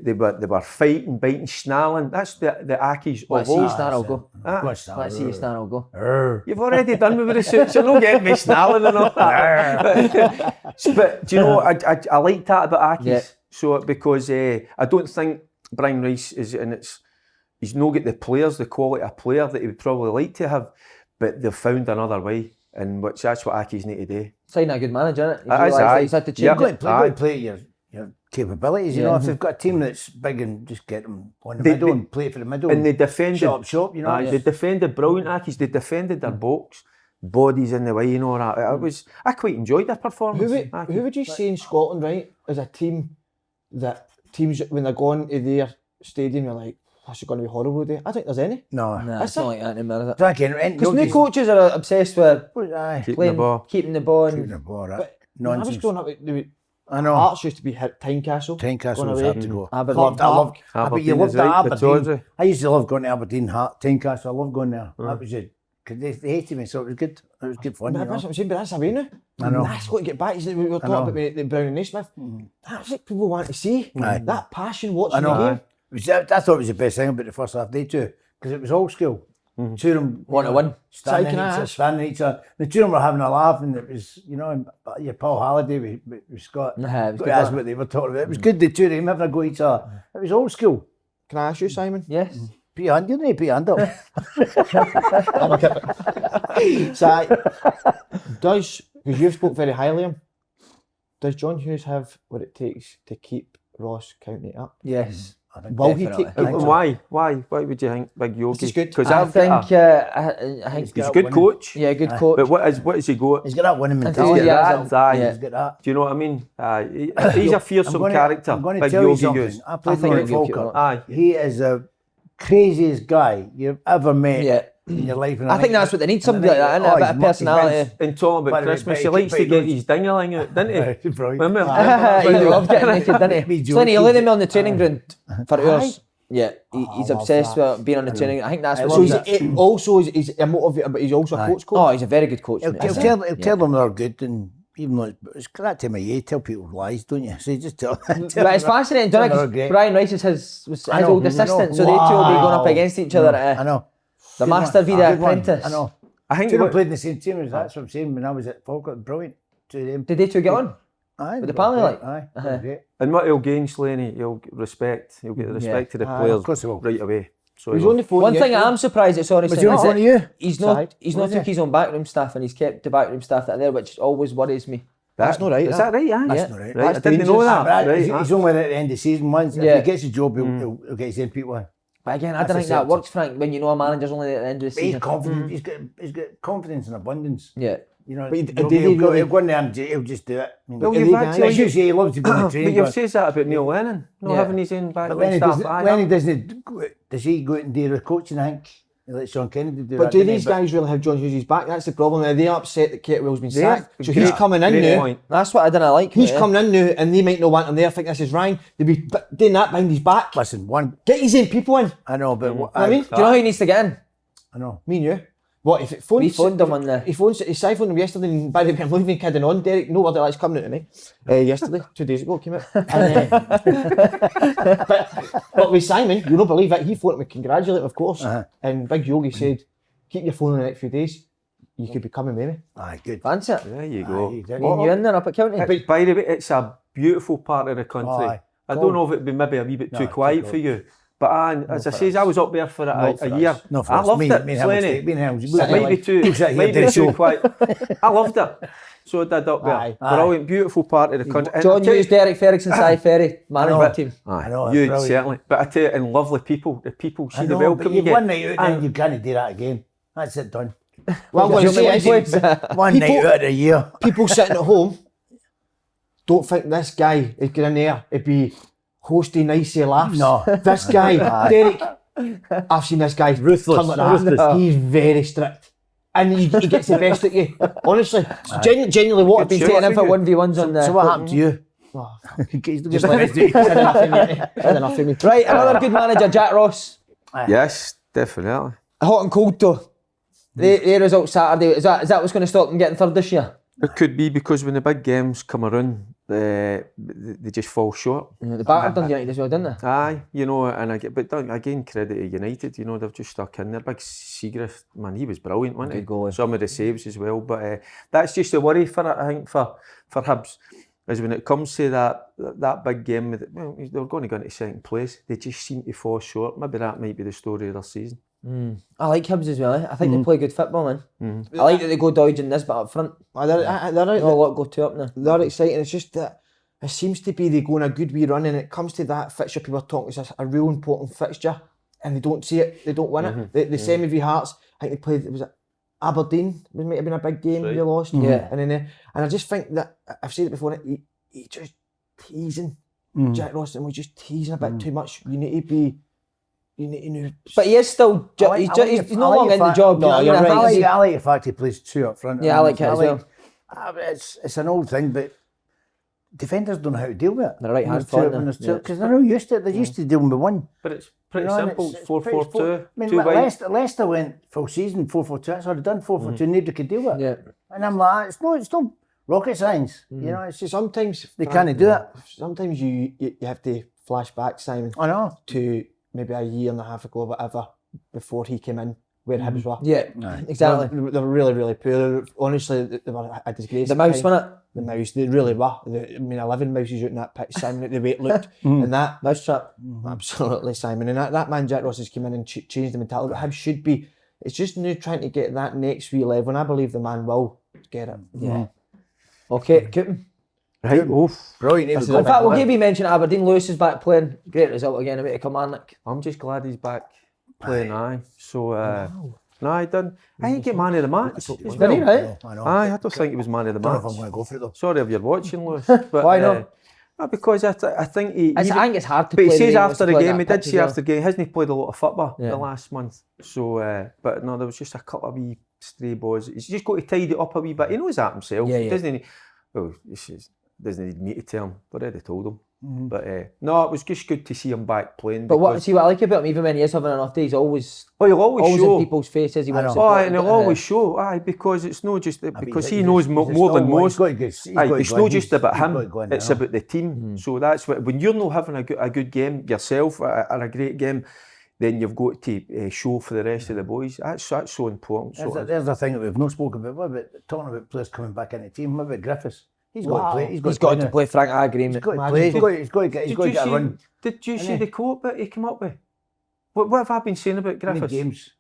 S2: They were fighting, biting, snarling. That's the Ackies of old.
S1: Let's see you snarl go.
S2: You've already done with the research, you're not getting me snarling and all that. But do you know, I like that about Ackies. So because I don't think Brian Rice is, and he's not got the players, the quality of player that he would probably like to have, but they've found another way, and that's what Ackies need to do.
S1: Signing a good manager, isn't
S2: it?
S1: He's had to change
S3: it. You've got to play your capabilities, you know. If they've got a team that's big, and just get them on the middle and play for the middle.
S2: And they defended.
S3: Shop, you know.
S2: They defended brilliant, Ackies. They defended their box. Bodies in the way, you know. I quite enjoyed their performance.
S4: Who would you say in Scotland, right, as a team, that teams when they're going to their stadium, you're like, this is going to be horrible today? I think there's any.
S3: No,
S1: it's not like that anymore, is it?
S3: Because
S1: new coaches are obsessed with
S2: keeping the ball.
S1: Keeping the ball.
S3: Right.
S4: Nonsense. I was growing up,
S3: I know.
S4: Hearts used to be Tynecastle.
S3: Tynecastle was hard to go.
S1: Aberdeen.
S3: But you loved Aberdeen. I used to love going to Aberdeen, Tynecastle. I loved going there. That was it. Because they hated me, so it was good. It was good fun.
S4: That's what I'm saying, but that's away now.
S3: I know.
S4: That's got to get back. We were talking about the Brown and Naismith. That's what people want to see. That passion watching the game.
S3: I thought it was the best thing about the first half day too, because it was old school. Two of them
S1: want to win.
S3: Standing each other. The two of them were having a laugh, and it was, you know, your Paul Halliday with Scott. That's what they were talking about. It was good, the two of them having a go at each other. It was old school.
S4: Can I ask you, Simon?
S1: Yes.
S3: Put your hand up.
S4: Because you've spoke very highly of him, does John Hughes have what it takes to keep Ross County up?
S1: Yes.
S4: Will he take?
S2: Why? Why would you think Big Yogi?
S4: He's good.
S2: Because
S1: I think
S2: he's a good coach.
S1: Yeah, good coach.
S2: But what has he got?
S3: He's got that winning mentality.
S2: He's got
S3: that.
S2: Do you know what I mean? He's a fearsome character.
S3: I'm going to
S2: Big
S3: tell you
S2: Yogi
S3: something.
S2: goes.
S3: I played for Falkirk. He is the craziest guy you've ever met in your life.
S1: I think that's what they need, somebody like that, a bit of personality.
S2: And talking about Christmas, he likes to get his ding-a-ling out, didn't he?
S3: Brilliant.
S1: He loved getting naked, didn't he? So he let him on the training ground for hours. Yeah, he's obsessed with being on the training. I think that's what.
S4: So he's a motivator, but he's also a coach.
S1: Oh, he's a very good coach.
S3: He'll tell them they're good, and even though it's that time of year, you tell people lies, don't you? So you just tell them.
S1: But it's fascinating, don't it? Because Brian Rice is his old assistant, so they two will be going up against each other.
S3: I know.
S1: The Master v the Apprentice.
S3: I know.
S2: I think
S3: they played in the same team as that's what I'm saying when I was at Falkirk. Brilliant.
S1: Did they two get on?
S3: Aye,
S1: With the panel, like?
S3: Aye,
S1: Uh-huh.
S3: great.
S2: And what he'll gain, Slaney, he'll get respect. He'll get the respect of the
S3: Aye,
S2: players
S3: of course he will.
S2: right away. So
S4: He's
S2: he'll-
S4: on the phone.
S1: One thing
S4: yesterday.
S1: I'm surprised at, sorry,
S3: Was
S1: Sam,
S3: he on
S1: is
S3: the phone to
S1: that
S3: you?
S1: he's not
S4: Side.
S1: took his own backroom staff and he's kept the backroom staff that are there, which always worries me.
S4: That's not right.
S2: Is that right? Aye.
S3: That's
S1: Yeah.
S3: not right.
S2: Right, I
S4: That's
S2: didn't know
S4: dangerous.
S2: that.
S3: But
S2: Right,
S3: he's only at the end of the season once.
S1: Yeah.
S3: If he gets a job, he'll get his own people in.
S1: But again, I
S3: That's
S1: don't think that
S3: accepted.
S1: works, Frank, when you know a manager's only at the end of the
S3: But he's
S1: season.
S3: confident. He's got confidence in abundance.
S1: Yeah.
S3: You know,
S4: But
S3: he'll,
S4: did
S3: he'll,
S4: he
S3: go,
S4: really-
S3: he'll go in there and he'll just do it. I mean,
S2: Well,
S4: Are
S2: you've
S4: they
S2: actually-
S3: as you say, he loves to go to
S2: But
S3: training.
S2: you've said that about Neil Lennon, not
S1: Yeah.
S2: having his own
S3: But
S2: background
S3: Lenny
S2: staff.
S3: doesn't.
S2: Aye,
S3: Lenny doesn't. Does he go out and do the coaching? I think he lets Sean Kennedy do
S4: But
S3: that.
S4: do
S3: doesn't he?
S4: these guys really have John Hughes' back? That's the problem. Are they upset that Kettlewell's been
S2: Yeah,
S4: sacked? So he's
S2: great-
S4: coming in
S2: great
S4: now.
S2: point.
S1: That's what I didn't like.
S4: He's
S1: yeah.
S4: coming in now, and they might not want him there. I think this is Ryan. They'll be doing that behind his back.
S3: Listen, one.
S4: Get his own people in.
S3: I know, but what,
S4: I mean,
S1: Do you know who he needs to get in?
S3: I know.
S4: me and you. What if it phones?
S1: We phoned him on the...
S4: He siphoned him yesterday, and by the way, I'm not even kidding on. Derek, no word of that's coming out to me. Yesterday, 2 days ago, it came out. And, but with Simon, you'll not believe it, he phoned me, congratulate him, of course.
S3: Uh-huh.
S4: And Big Yogi said, keep your phone in the next few days. You could be coming with me.
S3: Aye, good.
S1: Fancy it.
S2: There you go.
S3: Aye,
S1: Me and you in there up at County.
S2: But by the way, it's a beautiful part of the country.
S3: Aye.
S2: I don't know if it'd be maybe a wee bit too
S3: No,
S2: quiet
S3: too
S2: for you. But as I
S3: for
S2: says,
S3: us.
S2: I was up there for
S3: Not for
S2: a year.
S3: us. Not for
S2: I
S3: us.
S2: loved
S3: Me
S2: it,
S3: and Hamill
S2: Slaney.
S3: State, me and Hamill,
S2: It might be too,
S3: We'll sit here
S2: might
S3: do
S2: be
S3: the
S2: too
S3: show.
S2: quiet. I loved it. So I did up there.
S4: Aye.
S2: Brilliant, beautiful part of the country. And I
S1: John
S2: tell you-
S1: Hughes, Derek Ferguson, Cy Ferry, management team.
S3: I know,
S2: Aye,
S3: it's
S2: you
S3: brilliant.
S2: certainly. But I tell you, and lovely people. The people see
S3: I
S2: the
S3: know,
S2: welcome
S3: but
S2: you
S3: you've
S2: get.
S3: one night out and
S2: And-
S3: you can't do that again. That's it done.
S4: Well, I'm going to say
S1: Boys,
S4: is,
S3: One
S4: People-
S3: night out of the year.
S4: people sitting at home don't think this guy is going in there to be hosting nicey laughs.
S3: No.
S4: This guy, Derek, I've seen this guy
S3: Ruthless,
S4: turn like that.
S3: ruthless.
S4: He's very strict. And he gets the best at you. Honestly, genuinely what I've been
S1: Been
S2: Sure,
S1: taking in for
S2: figure.
S1: 1v1s on the...
S3: So what happened to you?
S4: Oh,
S3: He's
S4: just let me said enough of me. Said enough of me.
S1: Right, another good manager, Jack Ross.
S2: Yes, definitely.
S1: Hot and cold though. The result Saturday, is that what's going to stop them getting third this year?
S2: It could be because when the big games come around, they just fall short.
S1: The battered done United as well, didn't they?
S2: Aye, you know, and again credit to United, you know, they've just stuck in there. Big Seagrass, man, he was brilliant, wasn't he?
S1: Good goalie.
S2: Some of the saves as well, but that's just a worry for it, I think, for Hibs, is when it comes to that big game, well, they're going to go into second place, they just seem to fall short. Maybe that might be the story of their season.
S1: I like Hibs as well. I think they play good football, man. I like that they go dodging this, but up front,
S4: They're
S1: not a lot go to up now.
S4: They're exciting. It's just that it seems to be they go on a good wee run, and it comes to that fixture people are talking. It's a real important fixture, and they don't see it. They don't win it. The semi v Hearts. I think they played. Was it Aberdeen? It might have been a big game.
S2: Right.
S4: They lost.
S1: Yeah.
S4: And then and I just think that I've said it before. He just teasing Jack Ross, and we're just teasing a bit too much. You need to be. You need to know.
S1: But he is still, he's no longer in the job.
S4: No, you're right.
S3: I like the fact he plays two up front.
S1: Yeah, I like it as well.
S3: It's an old thing, but defenders don't know how to deal with it.
S1: They're right-hand forward now. Yeah.
S3: Because they're not used to it. They're used to dealing with one.
S2: But it's pretty
S3: You know, and
S2: simple,
S3: it's
S2: 4-4-2,
S3: I mean,
S2: two wide.
S3: Leicester went full season 4-4-2. That's already done 4-4-2. Nobody could deal with it.
S1: Yeah.
S3: And I'm like, it's no rocket science. You know, it's just
S4: Sometimes
S3: they can't do it.
S4: Sometimes you have to flash back, Simon,
S3: I know.
S4: to maybe a year and a half ago, whatever, before he came in, where Hibs were.
S1: Yeah, exactly.
S4: They were really, really poor. Honestly, they were a disgrace.
S1: The
S4: at
S1: mouse,
S4: times.
S1: wasn't it?
S4: The mouse, they really were. I mean, 11 mouses out in that pitch, Simon, the way it looked. And that,
S1: Mouse trap.
S4: absolutely, Simon. And that man, Jack Ross, has come in and changed the mentality. But Hibs should be, it's just now trying to get that next wee level. And I believe the man will get it.
S1: Yeah. Okay, Cooper.
S2: Right,
S3: Brilliant.
S1: In fact, we'll give you mention Aberdeen. Lewis is back playing. Great result again. A bit of Kilmarnock.
S2: I'm just glad he's back playing, aye. So, no, I didn't. I didn't get man of the match as
S1: Did he,
S2: well.
S1: right?
S3: I know.
S2: Aye, I don't think he was man of the
S3: I don't know if I'm
S2: match.
S3: going to go for it though.
S2: Sorry if you're watching, Lewis. But,
S1: Why not?
S2: Because I think he...
S1: I think it's hard to
S2: But
S1: play.
S2: he says
S1: the
S2: after the
S1: play
S2: game,
S1: that
S2: he did
S1: pitch
S2: say
S1: as
S2: after the game, hasn't he played a lot of football
S1: Yeah.
S2: the last month? So, but no, there was just a couple of wee stray balls. He's just got to tidy it up a wee bit. He knows that himself.
S1: Yeah, yeah.
S2: Doesn't he? Well, doesn't need me to tell him. I've already told him. But no, it was just good to see him back playing.
S1: But what
S2: because-
S1: I like about him, even when he is having an off day, he's always
S2: he'll always show.
S1: in people's faces. He wants to
S3: know.
S2: Oh,
S1: support
S2: and he'll
S1: them.
S2: always show, because it's not just because he
S3: he's
S2: knows
S3: a-
S2: more
S3: he's a
S2: than
S3: stalwart.
S2: most.
S3: He's got to go- he's
S2: Aye,
S3: got to
S2: it's
S3: go
S2: not
S3: in.
S2: just about
S3: He's got to
S2: him;
S3: go in
S2: it's
S3: now.
S2: about the team. So that's what, when you're not having a good game yourself or a great game, then you've got to show for the rest of the boys. That's so important. So
S3: There's the thing that we've not spoken about. What about talking about players coming back into the team? What about Griffiths? He's got to play.
S1: He's got to play. Frank, I agree.
S3: He's got to
S4: Imagine
S3: play.
S4: if
S3: He's got to get a run.
S2: Did you see
S3: Innit?
S2: the quote that he came up with? What have I been saying about
S3: How many
S2: Griffiths?
S3: games?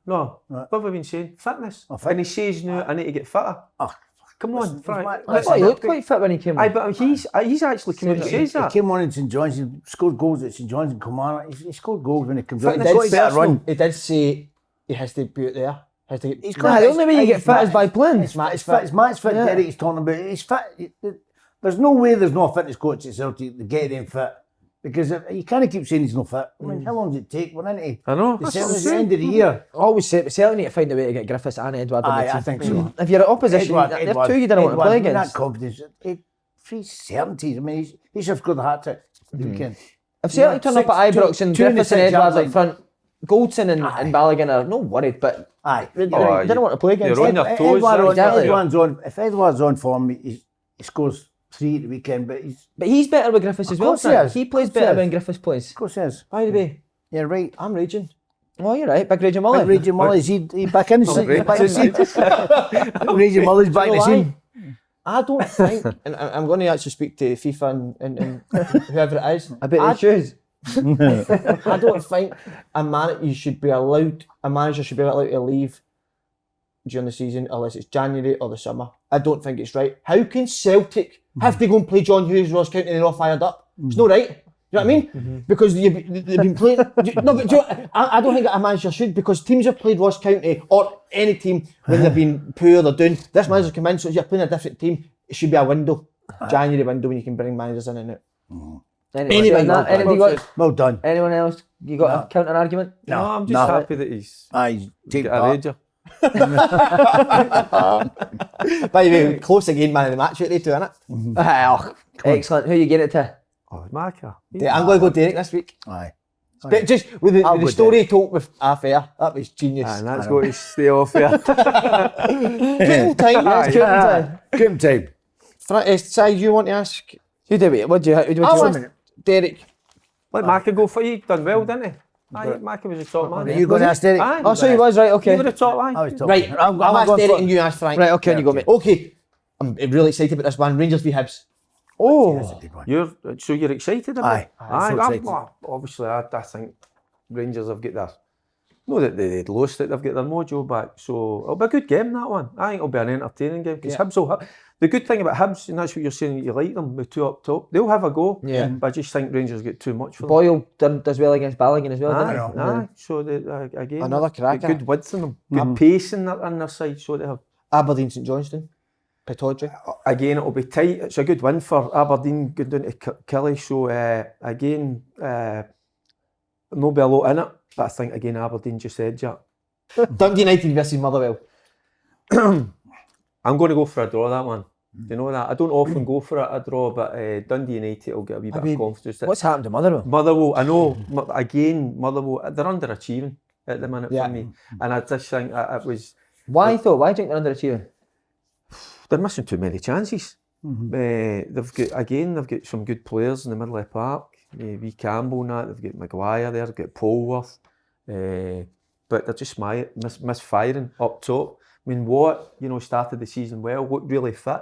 S2: No,
S3: Right.
S2: what have I been saying? Fitness.
S3: Oh, fit-
S2: And he says now, I need to get fitter.
S3: Oh,
S2: Come on, Frank.
S3: mad.
S1: I thought he looked quite fit when he came
S2: Aye,
S1: on.
S2: but he's actually come out and says
S3: He
S2: that.
S3: came on in St John's and scored goals at St John's and Kilmarnock. He scored goals when he comes out.
S4: He
S3: He's got to
S4: did,
S3: get a run.
S4: he did say he has to be out there. Has to get,
S3: He's
S1: Nah, the only way you get fit is by playing.
S3: It's match fit.
S1: Yeah.
S3: Derek is talking about. He's fit. There's no way there's no fitness coach at Celtic to get him fit. Because you can't keep saying he's not fit. I mean, how long does it take? We're into
S2: I know.
S3: the
S2: That's what I'm
S3: the
S2: saying.
S3: end of the year.
S1: I always say, Celtic need to find a way to get Griffiths and Edward in the
S3: Aye,
S1: team.
S3: I think so.
S1: If you're at opposition, they're two you don't want to play
S3: Edward,
S1: against.
S3: that confidence, free certainties. I mean, he should have scored the hat trick the weekend.
S1: If Celtic turn up at Ibrox and
S3: two in the
S1: Griffiths and
S3: six
S1: Edwards
S3: yard
S1: up front, Goldson and Balogun are no worried, but
S3: Aye.
S1: they don't want to play against
S2: you're on
S1: them.
S2: your toes.
S1: Exactly.
S3: If Edward's on form, he scores 3 at the weekend, but
S1: But he's better with Griffiths as well.
S3: course he
S1: Frank.
S3: is.
S1: He plays
S3: Of course he
S1: better
S3: is.
S1: when Griffiths plays.
S3: of course he is.
S1: By the way,
S3: Yeah, right.
S1: I'm raging. Oh, you're right. Big Raging Mully.
S3: Raging Mully's he back in the seat. He's back in the seat. Raging Mully's back in the
S1: You know
S3: seat.
S4: I don't think, and I'm going to actually speak to FIFA and whoever it is.
S1: I bet they choose.
S4: I don't think a manager should be allowed to leave during the season unless it's January or the summer. I don't think it's right. How can Celtic have to go and play John Hughes, Ross County, and they're all fired up? It's not right. You know what I mean? Because they've been playing. No, but I don't think a manager should, because teams have played Ross County or any team when they've been poor or down. This manager come in, so you're playing a different team. It should be a window, January window, when you can bring managers in and out.
S1: Anyway,
S3: Well done.
S1: anyone else? You got a counter argument?
S2: No, I'm just happy that he's
S3: Aye, take
S2: got a
S3: part.
S2: Ranger.
S4: By the way, close again, man of the match out there too, innit?
S1: Excellent. Who you get it to?
S2: Oh, Maka.
S4: I'm going to go Derek this week.
S3: Aye.
S4: But just with
S3: I'll
S4: the
S3: go
S4: story he told with Affair, that was genius.
S2: And that's got to stay off here.
S4: Cool time,
S1: It's counting time.
S3: Good time.
S4: Si, you want to ask?
S1: You do it. What do you want?
S4: Derek.
S2: Let Maka go for you. Done well, didn't he? Aye, Maka was the top man.
S3: Are you going to ask Derek?
S2: Aye.
S1: Oh, so he was right.
S2: You
S1: Okay.
S2: were the top line.
S3: I was talking.
S4: Right,
S3: I'm
S4: I'll ask
S3: going
S4: Derek
S3: for-
S4: and you ask Frank.
S1: Right. Okay. You go, mate.
S4: Okay, I'm really excited about this one. Rangers v Hibs.
S1: Oh.
S3: That's a good one.
S2: You're excited about it?
S3: Aye, so excited.
S2: Obviously, I think Rangers have got their. No, that they'd lost it. They've got their mojo back. So it'll be a good game, that one. I think it'll be an entertaining game, because Hibs will have. The good thing about Hibs, and that's what you're saying, you like them with two up top, they'll have a go.
S1: Yeah.
S2: But I just think Rangers get too much for them.
S1: Boyle does well against Balogun as well,
S2: Aye,
S1: doesn't he?
S2: aye. So again,
S4: Another
S2: they've got
S4: cracker.
S2: good width in them, good pace in their side. So they have.
S4: Aberdeen St Johnstone. Pittodrie.
S2: Again, it'll be tight. It's a good win for Aberdeen going down to Killie. So again, no be a lot in it. But I think again, Aberdeen just edge it.
S4: Dundee United versus Motherwell.
S2: I'm going to go for a draw, that one. You know that? I don't often go for a draw, but Dundee United will get a wee bit of confidence.
S1: What's happened to Motherwell?
S2: Motherwell, I know, again, Motherwell, they're underachieving at the minute for me. And I just think it was,
S1: Why though? Why do you think they're underachieving?
S2: they're missing too many chances. They've got some good players in the middle of the park. Wee Campbell and that, they've got Maguire there, they've got Polworth. But they're just misfiring up top. I mean, Watt, started the season well, looked really fit.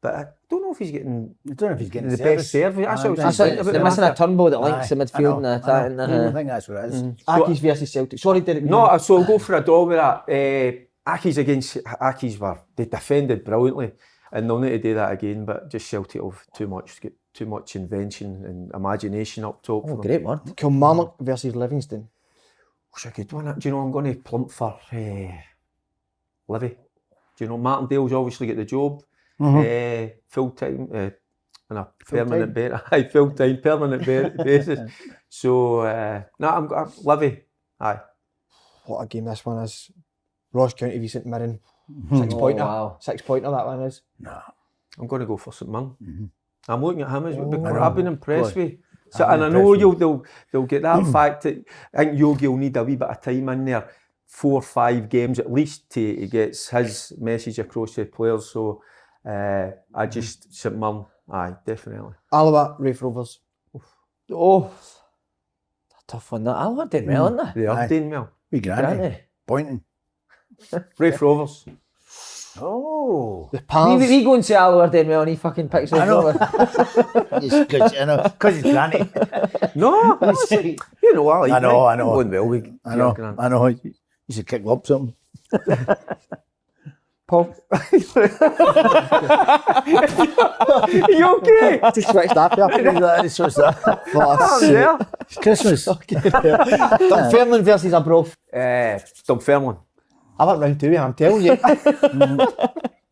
S2: But I don't know if he's getting
S3: I don't know if he's getting
S2: the best service. That's what I was
S1: That's
S2: thinking
S1: it.
S2: about
S1: They're missing a
S2: Maka.
S1: turbo that links
S3: Aye,
S1: the
S3: I
S1: midfield
S3: know,
S1: and the
S3: I
S1: attack.
S3: know. I think that's what it is.
S4: Accies versus Celtic. Sorry, Derek.
S2: No, so I'll go for a draw with that. Accies they defended brilliantly, and they'll need to do that again. But just Celtic have too much invention and imagination up top.
S1: Oh,
S2: for them.
S1: great word.
S4: Kilmarnock versus Livingston.
S2: It's a good one. Do you know I'm going to plump for Livy? Do you know Martindale's obviously get the job full time on a permanent basis. So I'm Livy. Aye.
S4: What a game this one is. Ross County v St Mirren. 6 pointer.
S1: wow.
S4: 6 pointer that one is.
S2: I'm going to go for St Mirren. I'm looking at him as well,
S3: I
S2: because
S3: know.
S2: I've been impressed
S3: Good.
S2: with. So,
S3: I'm
S2: and I know
S3: impressed
S2: they'll get that fact that I think Yogi will need a wee bit of time in there, 4 or 5 games at least to get his message across to the players. So I just St Mirren, aye, definitely.
S4: Alloa, Rafe Rovers.
S1: Oh, a tough one. That Alloa did well, isn't they?
S2: They are
S3: Aye.
S2: doing well.
S3: We
S1: Aren't
S3: grand.
S1: they?
S3: Pointing.
S2: Rafe Rovers.
S3: Oh.
S4: The Pals.
S1: We go and say hello or then and he fucking picks us
S3: I know.
S1: over.
S3: Because he's granny.
S2: No, you know what?
S3: I know.
S2: I'm going well with
S3: I know. You should kick up something.
S2: Paul. You okay?
S4: Just switched off here.
S3: So it's that.
S2: I'm there.
S3: It's Christmas.
S4: Dunfermline versus Arbroath.
S2: Dunfermline.
S4: I went round 2 and I'm telling you.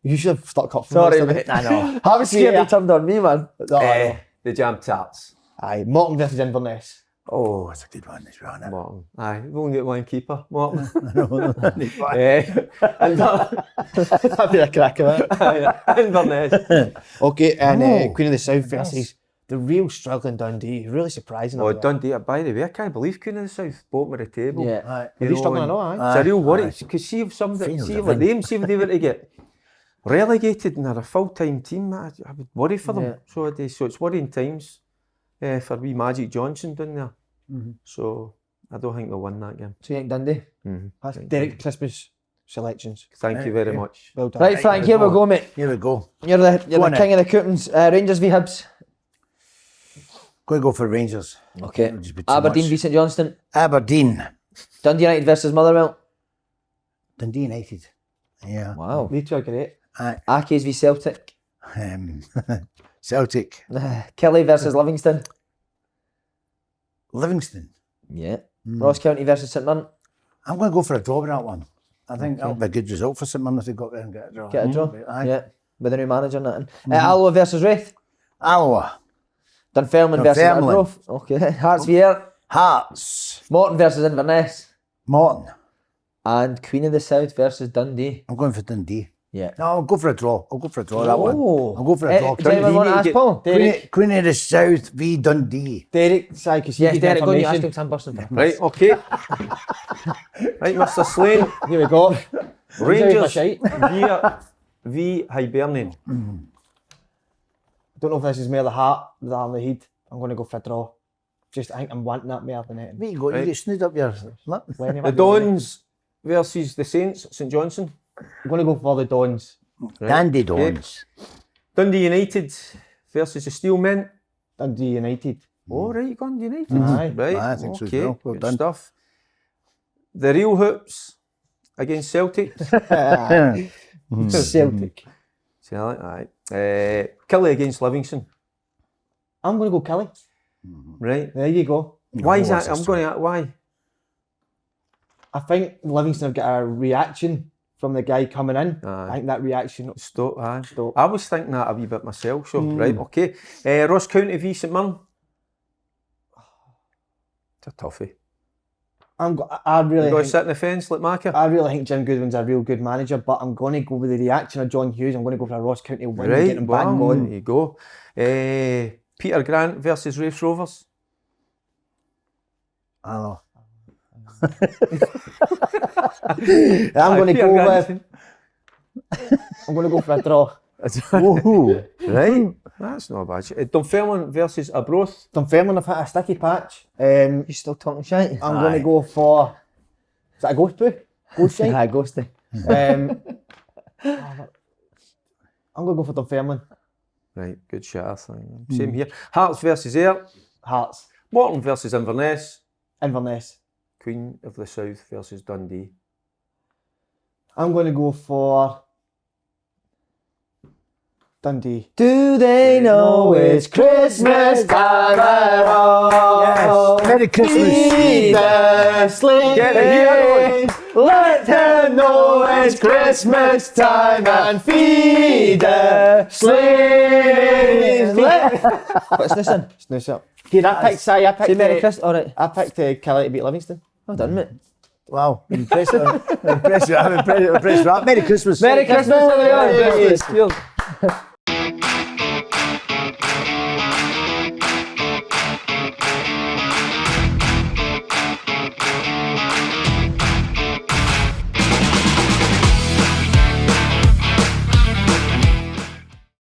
S4: You should have stuck up for
S1: Sorry,
S4: me.
S1: mate.
S3: I know.
S1: I was scared he turned on me, man.
S2: The Jam Tarts.
S4: Aye, Morton versus Inverness.
S3: Oh, that's a good one as well. Isn't it?
S2: Morton. Aye, we'll only get one keeper. Morton.
S4: That'd be a crack of it.
S2: Inverness.
S4: Okay, and Queen of the South versus the real struggling Dundee. Really surprising.
S2: Oh, Dundee, by the way, I can't believe Queen of the South, bottom of the table.
S1: Yeah.
S3: Aye.
S4: Are they struggling at all, aye?
S2: It's a real worry, because see if somebody,
S3: Finals
S2: see
S3: are
S2: if
S3: fine.
S2: them, see if they were to get relegated and they're a full-time team, I would worry for them.
S1: Yeah.
S2: So it's worrying times for wee Magic Johnson down there. So I don't think they'll win that game.
S1: So you think Dundee?
S4: That's Derek Christmas selections.
S2: Thank you very much.
S4: Well done.
S1: Right, Frank, here we go, mate.
S3: Here we go.
S1: You're the
S3: Go on
S1: king of the coupons. Rangers v Hibs.
S3: Going to go for Rangers.
S1: Okay.
S3: It'll just be too
S1: Aberdeen
S3: much.
S1: v St Johnstone.
S3: Aberdeen.
S1: Dundee United versus Motherwell.
S3: Dundee United. Yeah.
S1: Wow.
S4: They two are great.
S1: Accies v Celtic.
S3: Celtic.
S1: Kelly versus Livingston.
S3: Livingston.
S1: Yeah. Ross County versus St Mirren.
S3: I'm going to go for a draw with that one. I think that'll be a good result for St Mirren if they got there and get a draw.
S1: Get a draw.
S3: Aye.
S1: Yeah. With a new manager and that. Alloa versus Wraith.
S3: Alloa.
S1: Dunfermline versus
S3: Dunfermline.
S1: Arbroath. Okay. Hearts v Ayr.
S3: Hearts.
S1: Morton versus Inverness.
S3: Morton.
S1: And Queen of the South versus Dundee.
S3: I'm going for Dundee.
S1: Yeah.
S3: No, I'll go for a draw. I'll go for a draw that one. I'll go for a draw.
S1: Does anyone want to ask Paul?
S3: Queen of the South v Dundee.
S4: Derek, sorry, because
S1: Yes, Derek, go on, you ask him 'cause I'm bursting for
S2: Right, okay. Right, Mr. Slane.
S4: Here we go.
S2: Rangers
S4: Shite.
S2: v Hibernian.
S4: I don't know if this is more the heart than the head. I'm going to go for a draw. Just, I think I'm wanting that more than anything.
S3: Where you go?
S2: Right.
S3: You get snood up your lip.
S2: The Dons versus the Saints, St Johnstone.
S4: I'm going to go for the Dons.
S2: Right.
S3: Dandy Dons.
S2: Dundee United versus the Steelmen.
S4: Dundee United.
S2: Oh, right, you gone United.
S4: Aye.
S2: Right,
S3: Aye, I think so as
S2: okay,
S3: well. Well
S2: good
S3: done.
S2: stuff. The Real Hoops against Celtic.
S4: Celtic.
S2: Celtic, aye. Kelly against Livingston.
S4: I'm going to go Kelly.
S2: Right.
S4: There you go.
S2: Why is
S3: that's
S2: that?
S3: a
S2: I'm going to, why?
S4: I think Livingston have got a reaction from the guy coming in.
S2: Aye.
S4: I think that reaction.
S2: Stop, aye.
S4: Stop.
S2: I was thinking that a wee bit myself, so, right, okay. Ross County v St Mirren. It's a toughie.
S4: I really
S2: You got to
S4: think,
S2: sit in the fence like Macca.
S4: I really think Jim Goodwin's a real good manager, but I'm going to go with the reaction of John Hughes. I'm going to go for a Ross County win and get him back
S2: wow,
S4: going.
S2: there you go. Peter Grant versus Rafe Rovers.
S3: I know.
S4: I'm going to
S2: Peter
S4: go
S2: Grant.
S4: with. I'm going to go for a draw.
S3: Woohoo.
S2: Right, that's not bad. Dunfermline versus Arbroath.
S4: Dunfermline have hit a sticky patch.
S1: You still talking shite?
S4: I'm going to go for. Is that a ghost poo? Ghost shite?
S1: Aye, ghosty.
S4: I'm going to go for Dunfermline.
S2: Right, good shot, I think. Same here. Hearts versus Ayr.
S4: Hearts.
S2: Morton versus Inverness.
S4: Inverness.
S2: Queen of the South versus Dundee.
S4: I'm going to go for Dundee.
S1: Do they know it's Christmas time at all?
S3: Yes. Merry Christmas.
S1: Feed the sleigh.
S2: Get it here.
S1: Let them know it's Christmas time and feed the sleigh. What's this in?
S4: Snooze up. Here, I picked, sorry, I
S1: Say Merry
S4: picked,
S1: Christmas. Alright.
S4: I picked Kelly to beat Livingston.
S1: Well done, mate.
S3: Wow. Impressive. I'm impressed with that. Merry Christmas.
S1: Merry Christmas, everyone.
S2: Cheers.